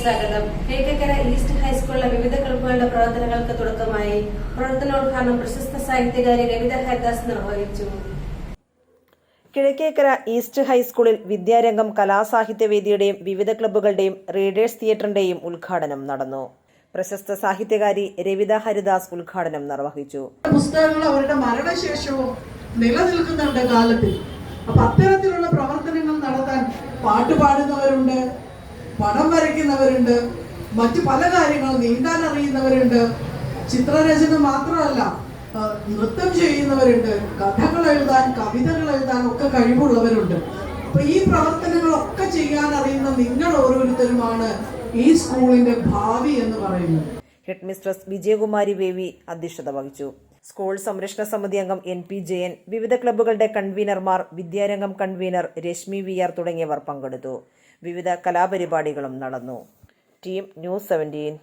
സ്വാഗതം. കിഴക്കേക്കര ഈസ്റ്റ് ഹൈസ്കൂളിലെ വിവിധ ക്ലബ്ബുകളുടെ പ്രവർത്തനങ്ങൾക്ക് തുടക്കമായി. പ്രവർത്തനോദ്ഘാടനം പ്രശസ്ത സാഹിത്യകാരി രവിത ഹരിദാസ് നിർവഹിച്ചു. കിഴക്കേക്കര ഈസ്റ്റ് ഹൈസ്കൂളിൽ വിദ്യാരംഗം കലാസാഹിത്യവേദിയുടെയും വിവിധ ക്ലബ്ബുകളുടെയും റീഡേഴ്സ് തിയേറ്ററിന്റെയും ഉദ്ഘാടനം നടന്നു. പ്രശസ്ത സാഹിത്യകാരി രവിത ഹരിദാസ് ഉദ്ഘാടനം നിർവഹിച്ചു. പുസ്തകങ്ങൾ അവരുടെ മരണശേഷവും നിലനിൽക്കുന്നുണ്ട് കാലത്തിൽ. അപ്പൊ അത്തരത്തിലുള്ള പ്രവർത്തനങ്ങൾ നടത്താൻ പാട്ടുപാടുന്നവരുണ്ട്, പടം വരയ്ക്കുന്നവരുണ്ട്, മറ്റു പല കാര്യങ്ങളും നീന്താൻ അറിയുന്നവരുണ്ട്, ചിത്രരചന മാത്രമല്ല നൃത്തം ചെയ്യുന്നവരുണ്ട്, കഥകൾ എഴുതാൻ കവിതകൾ എഴുതാൻ ഒക്കെ കഴിവുള്ളവരുണ്ട്. അപ്പൊ ഈ പ്രവർത്തനങ്ങളൊക്കെ ചെയ്യാൻ അറിയുന്ന നിങ്ങൾ ഓരോരുത്തരുമാണ് ഈ സ്കൂളിന്റെ ഭാവി എന്ന് പറയുന്നത്. ഹെഡ് മിസ്ട്രസ് വിജയകുമാരി വേവി അധ്യക്ഷത വഹിച്ചു. സ്കൂൾ സംരക്ഷണ സമിതി അംഗം NP ജയൻ, വിവിധ ക്ലബ്ബുകളുടെ കൺവീനർമാർ, വിദ്യാരംഗം കൺവീനർ രശ്മി VR തുടങ്ങിയവർ പങ്കെടുത്തു. വിവിധ കലാപരിപാടികളും നടന്നു. Team news 17.